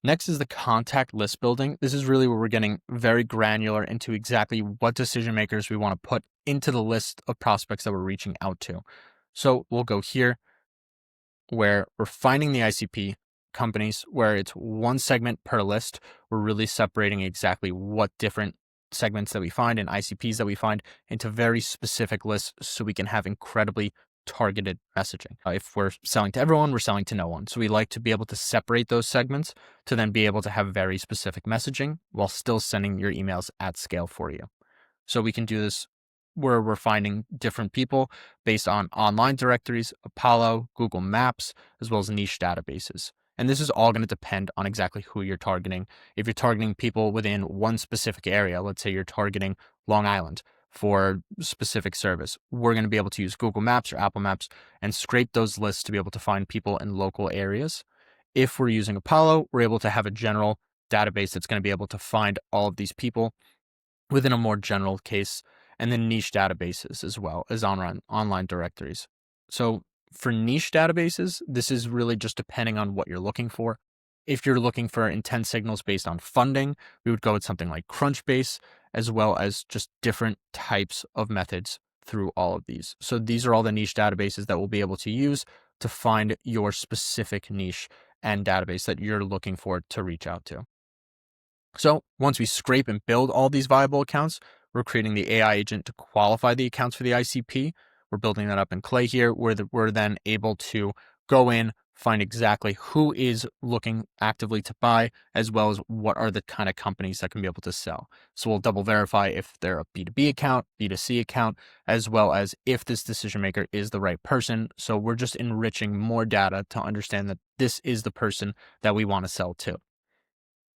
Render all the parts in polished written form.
Next is the contact list building. This is really where we're getting very granular into exactly what decision makers we want to put into the list of prospects that we're reaching out to. So we'll go here where we're finding the ICP companies where it's one segment per list. We're really separating exactly what different segments that we find and ICPs that we find into very specific lists so we can have incredibly targeted messaging. If we're selling to everyone, we're selling to no one. So we like to be able to separate those segments to then be able to have very specific messaging while still sending your emails at scale for you. So we can do this where we're finding different people based on online directories, Apollo, Google Maps, as well as niche databases. And this is all going to depend on exactly who you're targeting. If you're targeting people within one specific area, let's say you're targeting Long Island for specific service, we're going to be able to use Google Maps or Apple Maps and scrape those lists to be able to find people in local areas. If we're using Apollo, we're able to have a general database that's going to be able to find all of these people within a more general case, and then niche databases as well as online directories. So for niche databases, this is really just depending on what you're looking for. If you're looking for intent signals based on funding, we would go with something like Crunchbase, as well as just different types of methods through all of these. So these are all the niche databases that we'll be able to use to find your specific niche and database that you're looking for to reach out to. So once we scrape and build all these viable accounts, we're creating the AI agent to qualify the accounts for the ICP. We're building that up in Clay here, where we're then able to go in, find exactly who is looking actively to buy, as well as what are the kind of companies that can be able to sell. So we'll double verify if they're a B2B account, B2C account, as well as if this decision maker is the right person. So we're just enriching more data to understand that this is the person that we want to sell to.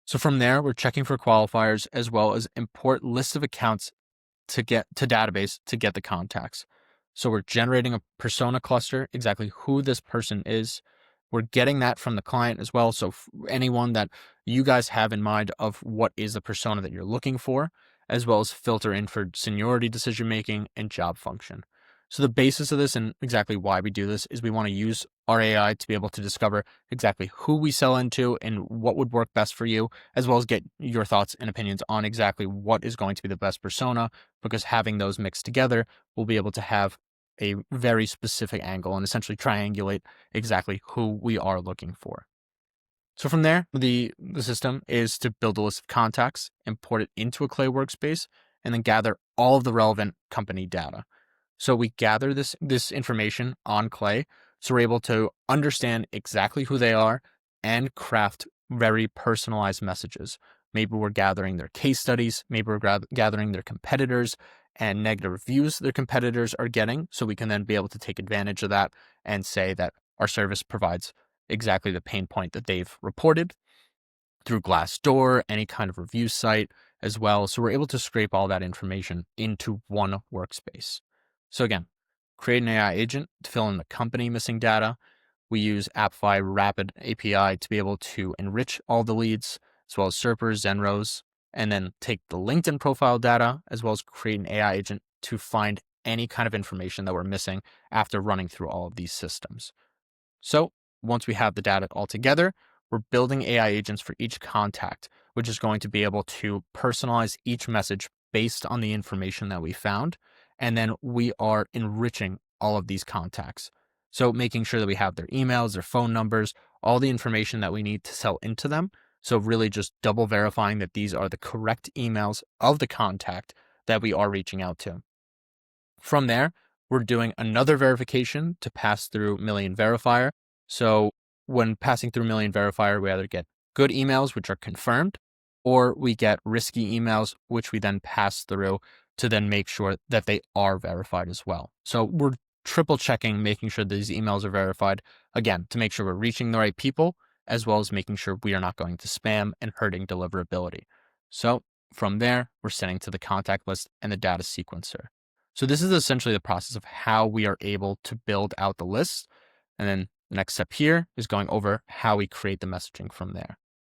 So from there, we're checking for qualifiers as well as import lists of accounts to get to database to get the contacts. So we're generating a persona cluster, exactly who this person is. We're getting that from the client as well. So anyone that you guys have in mind of what is the persona that you're looking for, as well as filter in for seniority decision making and job function. So the basis of this and exactly why we do this is we want to use our AI to be able to discover exactly who we sell into and what would work best for you, as well as get your thoughts and opinions on exactly what is going to be the best persona, because having those mixed together, we'll be able to have a very specific angle and essentially triangulate exactly who we are looking for. So from there, the system is to build a list of contacts, import it into a Clay workspace, and then gather all of the relevant company data. So we gather this information on Clay, so we're able to understand exactly who they are and craft very personalized messages. Maybe we're gathering their case studies, maybe we're gathering their competitors and negative reviews their competitors are getting, so we can then be able to take advantage of that and say that our service provides exactly the pain point that they've reported through Glassdoor, any kind of review site as well. So we're able to scrape all that information into one workspace. So again, create an AI agent to fill in the company missing data. We use AppFi Rapid API to be able to enrich all the leads, as well as SERPers, Zenros, and then take the LinkedIn profile data, as well as create an AI agent to find any kind of information that we're missing after running through all of these systems. So once we have the data all together, we're building AI agents for each contact, which is going to be able to personalize each message based on the information that we found. And then we are enriching all of these contacts. So making sure that we have their emails, their phone numbers, all the information that we need to sell into them. So really just double verifying that these are the correct emails of the contact that we are reaching out to. From there, we're doing another verification to pass through Million Verifier. So when passing through Million Verifier, we either get good emails, which are confirmed, or we get risky emails, which we then pass through to then make sure that they are verified as well. So we're triple checking, making sure these emails are verified, again, to make sure we're reaching the right people, as well as making sure we are not going to spam and hurting deliverability. So from there, we're sending to the contact list and the data sequencer. So this is essentially the process of how we are able to build out the list. And then the next step here is going over how we create the messaging from there.